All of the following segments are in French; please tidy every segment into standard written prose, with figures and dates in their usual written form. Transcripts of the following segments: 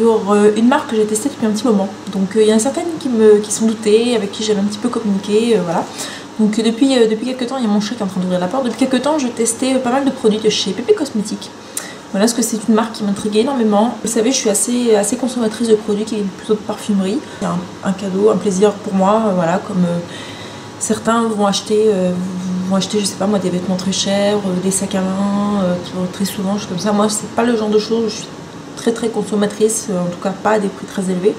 sur une marque que j'ai testée depuis un petit moment. Donc il y en a certaines qui sont doutées, avec qui j'avais un petit peu communiqué, voilà. Donc depuis quelques temps, il y a mon chat qui est en train d'ouvrir la porte. Depuis quelques temps, je testais pas mal de produits de chez PP Cosmétiques. Voilà, parce que c'est une marque qui m'intriguait énormément. Vous savez, je suis assez consommatrice de produits qui viennent plutôt de parfumerie. C'est un cadeau, un plaisir pour moi, voilà, comme certains vont acheter, je sais pas moi, des vêtements très chers, des sacs à main, très souvent, choses comme ça. Moi, c'est pas le genre de choses où je suis très consommatrice, en tout cas pas à des prix très élevés.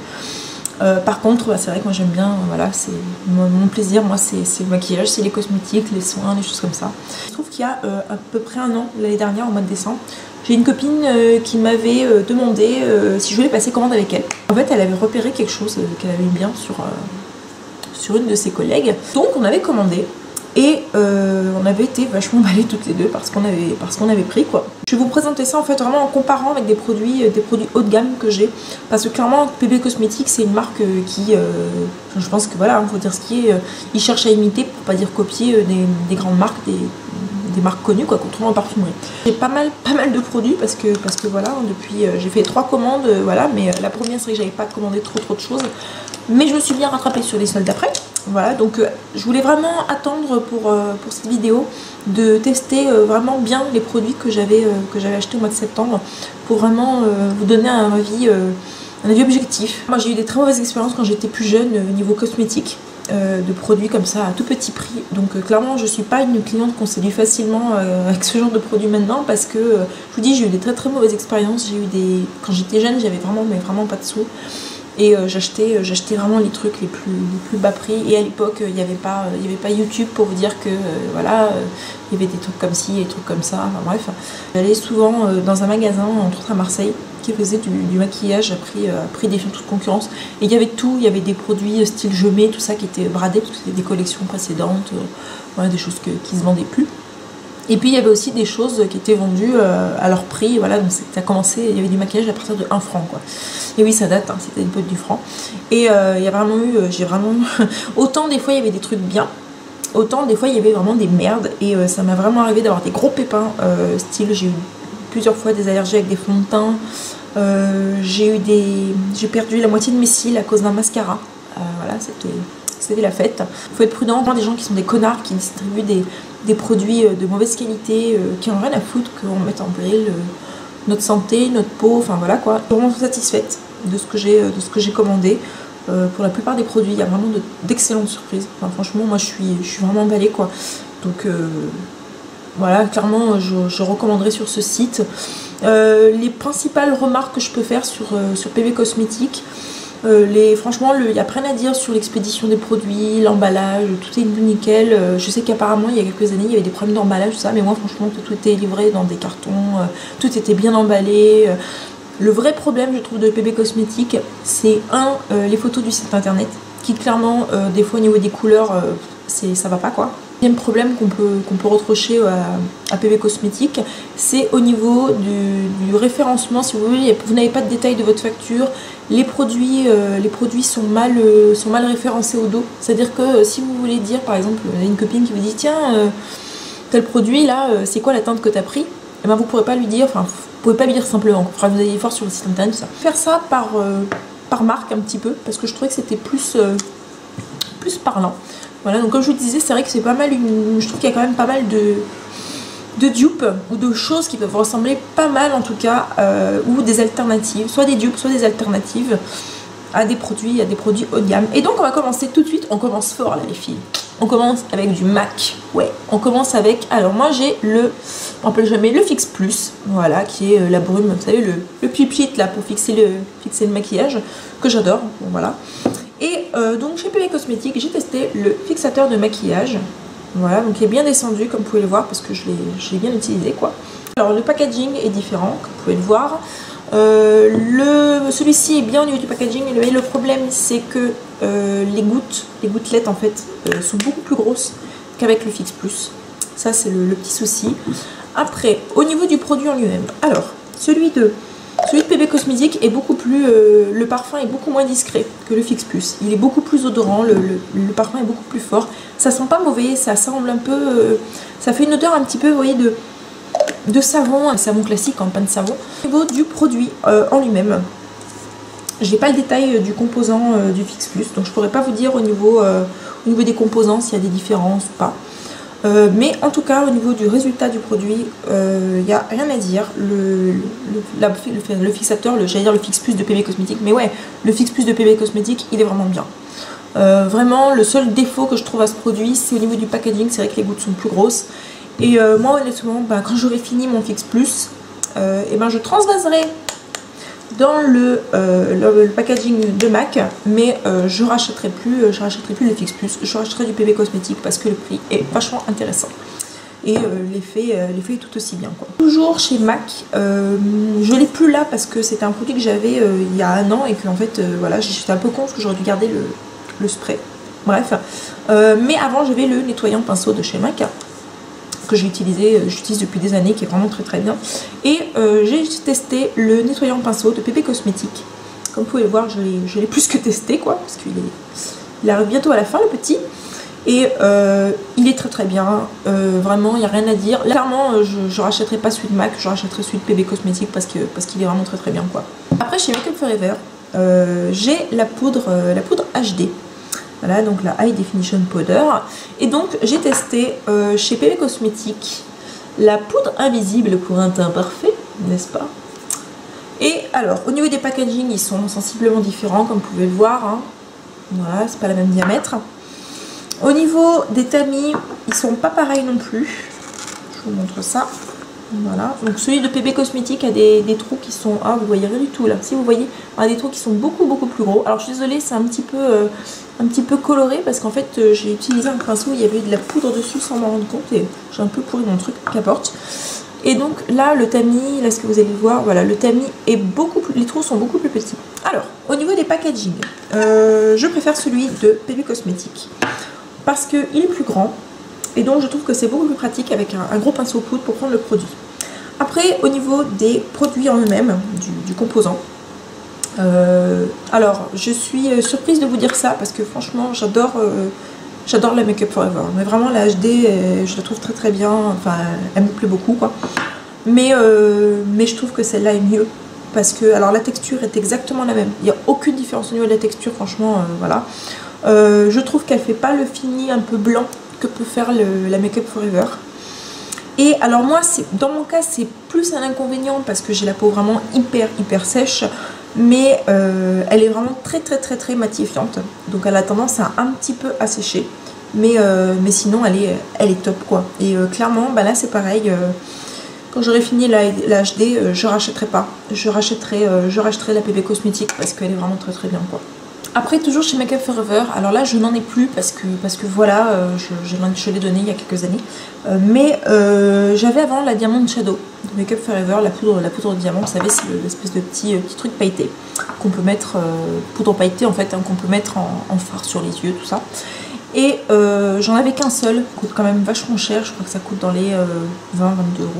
Par contre, c'est vrai que moi j'aime bien, voilà, c'est mon plaisir, moi c'est le maquillage, c'est les cosmétiques, les soins, les choses comme ça. Je trouve qu'il y a à peu près un an, l'année dernière, au mois de décembre, j'ai une copine qui m'avait demandé si je voulais passer commande avec elle. En fait, elle avait repéré quelque chose qu'elle avait bien sur une de ses collègues. Donc on avait commandé. Et on avait été vachement emballées toutes les deux parce qu'on avait pris quoi. Je vais vous présenter ça en fait vraiment en comparant avec des produits haut de gamme que j'ai. Parce que clairement PP Cosmétiques c'est une marque qui, je pense que voilà, faut dire ce qui est, ils cherchent à imiter pour pas dire copier des grandes marques, des marques connues quoi, qu'on trouve en parfumerie. J'ai pas mal de produits parce que voilà, depuis j'ai fait 3 commandes, voilà, mais la première c'est que j'avais pas commandé trop de choses. Mais je me suis bien rattrapée sur les soldes d'après. Voilà, donc je voulais vraiment attendre pour cette vidéo de tester vraiment bien les produits que j'avais achetés au mois de septembre pour vraiment vous donner un avis objectif. Moi j'ai eu des très mauvaises expériences quand j'étais plus jeune au niveau cosmétique, de produits comme ça à tout petit prix. Donc clairement je suis pas une cliente qu'on séduit facilement avec ce genre de produits maintenant parce que je vous dis j'ai eu des très mauvaises expériences. J'ai eu quand j'étais jeune j'avais vraiment pas de sous. Et j'achetais vraiment les trucs les plus bas prix. Et à l'époque, il n'y avait pas YouTube pour vous dire que voilà, il y avait des trucs comme ci, des trucs comme ça. Enfin bref, j'allais souvent dans un magasin, entre autres à Marseille, qui faisait du maquillage à prix défiant toute concurrence. Et il y avait tout, il y avait des produits style Je Mets, tout ça qui était bradé, parce que c'était des collections précédentes, voilà, des choses qui se vendaient plus. Et puis il y avait aussi des choses qui étaient vendues à leur prix, voilà, donc ça a commencé, il y avait du maquillage à partir de 1 franc quoi. Et oui ça date, hein, c'était une pote du franc. Et il y a vraiment eu, autant des fois il y avait des trucs bien, autant des fois il y avait vraiment des merdes. Et ça m'a vraiment arrivé d'avoir des gros pépins, style j'ai eu plusieurs fois des allergies avec des fonds de teint, j'ai perdu la moitié de mes cils à cause d'un mascara, voilà, c'était la fête. Il faut être prudent, des gens qui sont des connards, qui distribuent des produits de mauvaise qualité, qui n'ont rien à foutre qu'on mette en péril notre santé, notre peau, enfin voilà quoi. Je suis vraiment satisfaite de ce que j'ai commandé. Pour la plupart des produits, il y a vraiment d'excellentes surprises. Enfin, franchement, moi je suis vraiment emballée quoi. Donc voilà, clairement je recommanderais sur ce site. Les principales remarques que je peux faire sur PP Cosmétiques, franchement, il n'y a rien à dire sur l'expédition des produits, l'emballage, tout est nickel. Je sais qu'apparemment, il y a quelques années, il y avait des problèmes d'emballage, tout ça, mais moi, franchement, tout était livré dans des cartons, tout était bien emballé. Le vrai problème, je trouve, de PP Cosmétiques, c'est les photos du site internet, qui clairement, des fois, au niveau des couleurs, ça va pas quoi. Le deuxième problème qu'on peut reprocher à PP Cosmétiques, c'est au niveau du référencement. Si vous voulez, vous n'avez pas de détails de votre facture, les produits sont mal référencés au dos. C'est-à-dire que si vous voulez dire, par exemple, vous avez une copine qui vous dit tiens, tel produit là, c'est quoi la teinte que tu as pris, et ben vous pourrez pas lui dire, enfin vous pouvez pas lui dire simplement. Il faudra que vous ayez fort sur le site internet, tout ça. Faire ça par marque un petit peu, parce que je trouvais que c'était plus parlant. Voilà, donc comme je vous disais, c'est vrai que c'est pas mal je trouve qu'il y a quand même pas mal de dupes ou de choses qui peuvent ressembler pas mal en tout cas, ou des alternatives, soit des dupes, soit des alternatives à des produits haut de gamme. Et donc on va commencer tout de suite, on commence fort là les filles. On commence avec du MAC, ouais, on commence avec, alors moi j'ai on appelle jamais le Fix Plus, voilà, qui est la brume, vous savez, le pupit là pour fixer le maquillage, que j'adore, bon, voilà. Et donc chez PP Cosmétiques, j'ai testé le fixateur de maquillage. Voilà, donc il est bien descendu comme vous pouvez le voir parce que je l'ai bien utilisé quoi. Alors le packaging est différent, comme vous pouvez le voir. Celui-ci est bien au niveau du packaging, mais le problème c'est que les gouttelettes en fait sont beaucoup plus grosses qu'avec le Fix Plus. Ça c'est le petit souci. Après, au niveau du produit en lui-même, alors celui de PP Cosmétiques est beaucoup plus, le parfum est beaucoup moins discret que le Fix Plus. Il est beaucoup plus odorant, le parfum est beaucoup plus fort. Ça sent pas mauvais, ça semble un peu, ça fait une odeur un petit peu, vous voyez, de savon, un savon classique, en pas de savon. Au niveau du produit en lui-même, J'ai pas le détail du composant du Fix Plus, donc je pourrais pas vous dire au niveau des composants s'il y a des différences ou pas. Mais en tout cas, au niveau du résultat du produit, il n'y a rien à dire. Le fixateur, j'allais dire le Fix Plus de PB Cosmétique, mais ouais, le Fix Plus de PB Cosmétique, il est vraiment bien. Vraiment, le seul défaut que je trouve à ce produit, c'est au niveau du packaging. C'est vrai que les gouttes sont plus grosses. Et moi, honnêtement, quand j'aurai fini mon Fix Plus, et je transvaserai dans le packaging de MAC, mais je rachèterai plus le Fix Plus, je rachèterai du PB Cosmétique parce que le prix est vachement intéressant et l'effet est tout aussi bien, quoi. Toujours chez MAC, je l'ai plus là parce que c'était un produit que j'avais il y a un an et que en fait voilà, j'étais un peu con parce que j'aurais dû garder le spray, bref, mais avant j'avais le nettoyant pinceau de chez MAC que j'utilise depuis des années, qui est vraiment très très bien. Et j'ai testé le nettoyant pinceau de PB Cosmétique. Comme vous pouvez le voir, je l'ai plus que testé, quoi, parce qu'il arrive bientôt à la fin, le petit. Et il est très très bien, vraiment, il n'y a rien à dire. Là, clairement, je rachèterai pas celui de MAC, je rachèterai celui de PB Cosmétique parce qu'il est vraiment très très bien, quoi. Après, chez Make Up Forever, j'ai la poudre HD. Voilà, donc la High Definition Powder. Et donc j'ai testé chez PB Cosmétique la poudre invisible pour un teint parfait, n'est-ce pas? Et alors, au niveau des packaging, ils sont sensiblement différents, comme vous pouvez le voir, hein. Voilà, c'est pas le même diamètre. Au niveau des tamis, ils sont pas pareils non plus. Je vous montre ça. Voilà, donc celui de PB Cosmétique a des trous qui sont... Ah, vous voyez rien du tout là. Si vous voyez, on a des trous qui sont beaucoup plus gros. Alors je suis désolée, c'est un petit peu coloré parce qu'en fait j'ai utilisé un pinceau, il y avait de la poudre dessus sans m'en rendre compte et j'ai un peu pourri mon truc, qu'importe. Et donc là, le tamis, là ce que vous allez voir, voilà, le tamis est beaucoup plus... Les trous sont beaucoup plus petits. Alors, au niveau des packaging, je préfère celui de PB Cosmétique parce qu'il est plus grand. Et donc je trouve que c'est beaucoup plus pratique avec un gros pinceau poudre pour prendre le produit. Après, au niveau des produits en eux-mêmes, du composant, alors je suis surprise de vous dire ça parce que franchement j'adore la Make Up Forever. Mais vraiment la HD, je la trouve très très bien, enfin elle me plaît beaucoup, quoi. Mais je trouve que celle-là est mieux parce que alors la texture est exactement la même. Il n'y a aucune différence au niveau de la texture, franchement, voilà. Je trouve qu'elle fait pas le fini un peu blanc que peut faire la Make Up Forever. Et alors moi, dans mon cas, c'est plus un inconvénient parce que j'ai la peau vraiment hyper sèche, mais elle est vraiment très matifiante. Donc elle a tendance à un petit peu à sécher, mais sinon elle est top, quoi. Et clairement, bah là c'est pareil. Quand j'aurai fini la HD, je rachèterai pas. Je rachèterai la PB Cosmétique parce qu'elle est vraiment très bien, quoi. Après, toujours chez Make Up Forever, alors là je n'en ai plus parce que voilà, je l'ai donné il y a quelques années. Mais j'avais avant la Diamond Shadow de Make Up Forever, la poudre de diamant, vous savez, c'est l'espèce de petit truc pailleté qu'on peut mettre, poudre pailletée en fait, hein, qu'on peut mettre en fard sur les yeux, tout ça. Et j'en avais qu'un seul, coûte quand même vachement cher, je crois que ça coûte dans les 20-22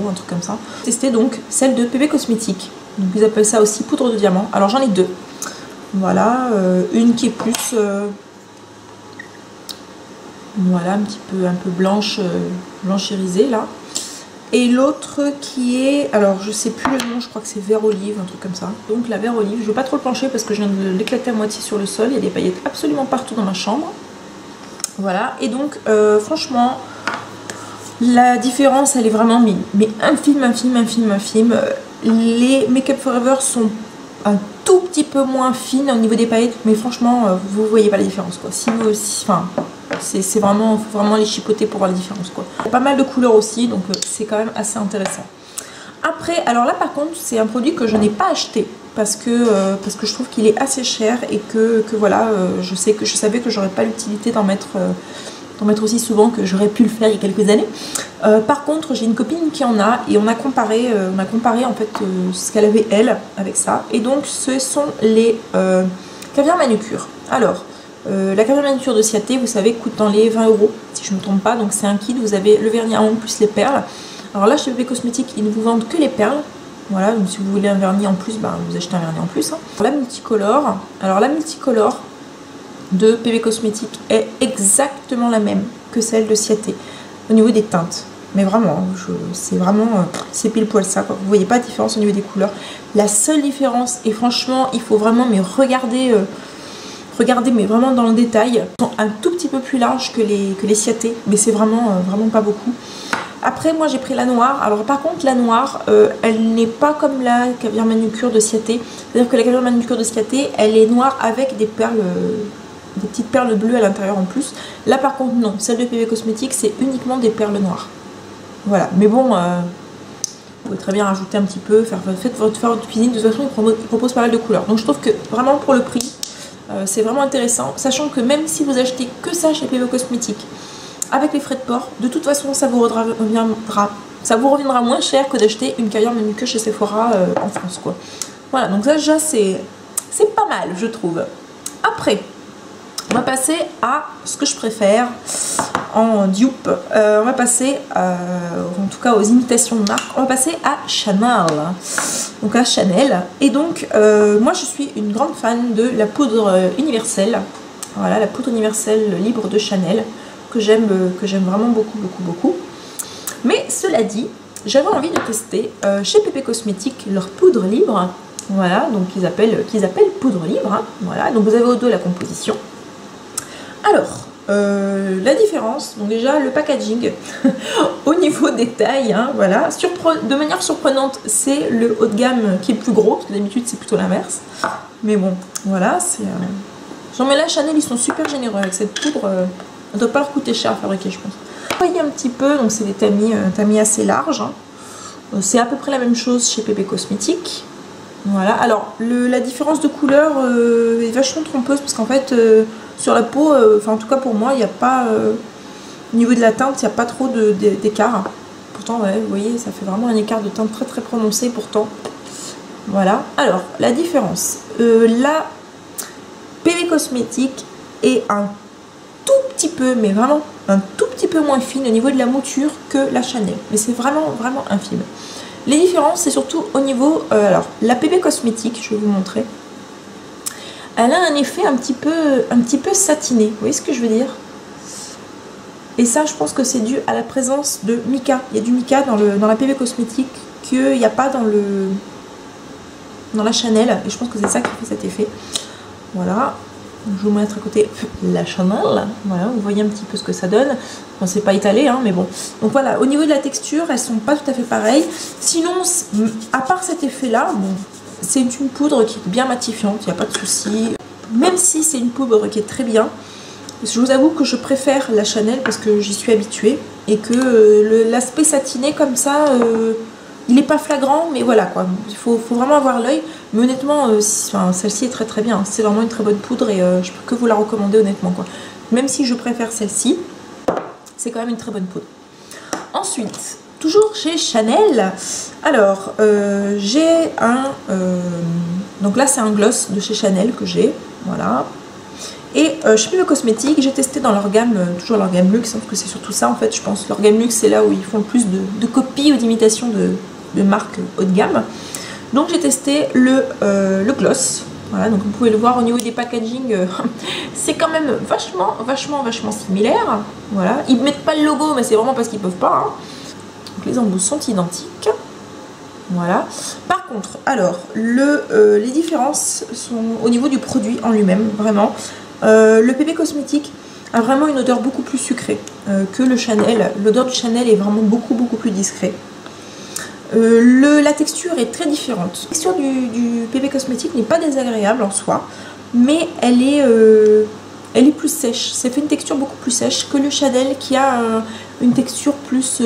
€, un truc comme ça. J'ai testé donc celle de PB Cosmétique, donc ils appellent ça aussi poudre de diamant. Alors j'en ai deux. Voilà, une qui est plus voilà, un peu blanche, blanchirisée là, et l'autre qui est, alors je sais plus le nom, je crois que c'est vert olive, un truc comme ça. Donc la vert olive, je vais pas trop le pencher parce que je viens de l'éclater à moitié sur le sol, il y a des paillettes absolument partout dans ma chambre. Voilà, et donc franchement la différence elle est vraiment mais infime. Les Make Up Forever sont un tout petit peu moins fine au niveau des paillettes, mais franchement vous voyez pas la différence, quoi. Si vous aussi, enfin c'est vraiment, faut vraiment les chipoter pour voir la différence, quoi. Il y a pas mal de couleurs aussi, donc c'est quand même assez intéressant. Après, alors là par contre c'est un produit que je n'ai pas acheté parce que je trouve qu'il est assez cher et que voilà, je savais que j'aurais pas l'utilité d'en mettre aussi souvent que j'aurais pu le faire il y a quelques années. Par contre, j'ai une copine qui en a et on a comparé en fait ce qu'elle avait elle avec ça. Et donc ce sont les caviar manucure. Alors la caviar manucure de Ciaté, vous savez, coûte dans les 20 € si je ne me trompe pas. Donc c'est un kit, vous avez le vernis à ongles plus les perles. Alors là chez PB Cosmétique, ils ne vous vendent que les perles. Voilà, donc si vous voulez un vernis en plus, bah, vous achetez un vernis en plus, hein. La multicolore, alors la multicolore de PB Cosmétique est exactement la même que celle de Ciaté au niveau des teintes. Mais vraiment, c'est vraiment, c'est pile poil ça, quoi. Vous voyez pas de différence au niveau des couleurs. La seule différence, et franchement, il faut vraiment regarder, mais vraiment dans le détail. Ils sont un tout petit peu plus larges que les Ciaté, mais c'est vraiment, vraiment pas beaucoup. Après, moi j'ai pris la noire. Alors par contre, la noire, elle n'est pas comme la caviar manucure de Ciaté. C'est-à-dire que la caviar manucure de Ciaté, elle est noire avec des perles, des petites perles bleues à l'intérieur en plus. Là par contre, non. Celle de PB Cosmétiques, c'est uniquement des perles noires. Voilà, mais bon, vous pouvez très bien rajouter un petit peu, faire votre cuisine. De toute façon, ils proposent pas mal de couleurs. Donc je trouve que vraiment pour le prix, c'est vraiment intéressant. Sachant que même si vous achetez que ça chez PB Cosmétiques, avec les frais de port, de toute façon, ça vous reviendra moins cher que d'acheter une caviar manucure chez Sephora en France, quoi. Voilà, donc ça déjà, c'est pas mal, je trouve. Après, on va passer à ce que je préfère en dupe. On va passer, en tout cas aux imitations de marque, on va passer à Chanel. Donc à Chanel. Et donc, moi je suis une grande fan de la poudre universelle. Voilà, la poudre universelle libre de Chanel, que j'aime vraiment beaucoup, beaucoup, beaucoup. Mais cela dit, j'avais envie de tester chez PP Cosmétiques leur poudre libre. Voilà, donc qu'ils appellent poudre libre. Hein, voilà, donc vous avez au dos la composition. Alors, la différence, donc déjà le packaging au niveau des tailles, hein, voilà, de manière surprenante, c'est le haut de gamme qui est le plus gros, parce que d'habitude c'est plutôt l'inverse. Mais bon, voilà, c'est. Genre, mais là, Chanel, ils sont super généreux avec cette poudre. Elle ne doit pas leur coûter cher à fabriquer, je pense. Vous voyez un petit peu, donc c'est des tamis assez larges. Hein. C'est à peu près la même chose chez PP Cosmétiques. Voilà, alors la différence de couleur est vachement trompeuse parce qu'en fait sur la peau, enfin en tout cas pour moi, il n'y a pas, au niveau de la teinte, il n'y a pas trop d'écart. Pourtant, ouais, vous voyez, ça fait vraiment un écart de teinte très très prononcé pourtant. Voilà, alors la différence, la PB Cosmétique est un tout petit peu, mais vraiment un tout petit peu moins fine au niveau de la mouture que la Chanel. Mais c'est vraiment vraiment infime. Les différences, c'est surtout au niveau... alors, la PB Cosmétique, je vais vous montrer. Elle a un effet un petit peu satiné. Vous voyez ce que je veux dire? Et ça, je pense que c'est dû à la présence de mica. Il y a du mica dans la PB Cosmétique qu'il n'y a pas dans la Chanel. Et je pense que c'est ça qui fait cet effet. Voilà. Je vais vous mettre à côté la Chanel. Voilà, vous voyez un petit peu ce que ça donne. Bon, c'est pas étalé, hein, mais bon. Donc voilà, au niveau de la texture, elles sont pas tout à fait pareilles. Sinon, à part cet effet-là, bon, c'est une poudre qui est bien matifiante, il n'y a pas de souci. Même si c'est une poudre qui est très bien, je vous avoue que je préfère la Chanel parce que j'y suis habituée. Et que l'aspect satiné comme ça... il n'est pas flagrant, mais voilà quoi. Il faut vraiment avoir l'œil. Mais honnêtement, celle-ci est très très bien. C'est vraiment une très bonne poudre et je peux que vous la recommander honnêtement quoi. Même si je préfère celle-ci, c'est quand même une très bonne poudre. Ensuite, toujours chez Chanel. Alors, j'ai un... donc là, c'est un gloss de chez Chanel que j'ai. Voilà. Et chez PB Cosmétiques, j'ai testé dans leur gamme, toujours leur gamme luxe, hein, parce que c'est surtout ça en fait, je pense. Leur gamme luxe, c'est là où ils font le plus de copies ou d'imitations de marques haut de gamme. Donc j'ai testé le gloss. Voilà, donc vous pouvez le voir au niveau des packaging, c'est quand même vachement similaire. Voilà, ils ne mettent pas le logo, mais c'est vraiment parce qu'ils ne peuvent pas. Hein. Donc les embouts sont identiques. Voilà. Par contre, alors, les différences sont au niveau du produit en lui-même, vraiment. Le PB Cosmétique a vraiment une odeur beaucoup plus sucrée que le Chanel. L'odeur du Chanel est vraiment beaucoup plus discret. La texture est très différente. La texture du PB Cosmétique n'est pas désagréable en soi, mais elle est plus sèche. Ça fait une texture beaucoup plus sèche que le Chanel qui a une texture plus...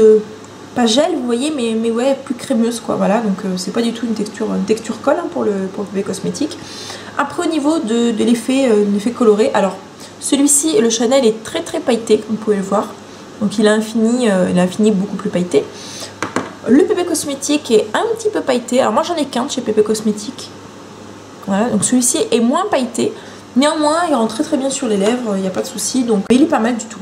pas gel, vous voyez, mais ouais, plus crémeuse quoi. Voilà, donc c'est pas du tout une texture colle hein, pour le PB Cosmétique. Après au niveau de l'effet coloré, alors celui-ci, le Chanel est très pailleté, comme vous pouvez le voir. Donc il a un fini beaucoup plus pailleté. Le PB Cosmétique est un petit peu pailleté. Alors moi j'en ai qu'un de chez PB Cosmétique. Voilà, donc celui-ci est moins pailleté. Néanmoins, il rentre très bien sur les lèvres, il n'y a pas de souci. Donc il est pas mal du tout.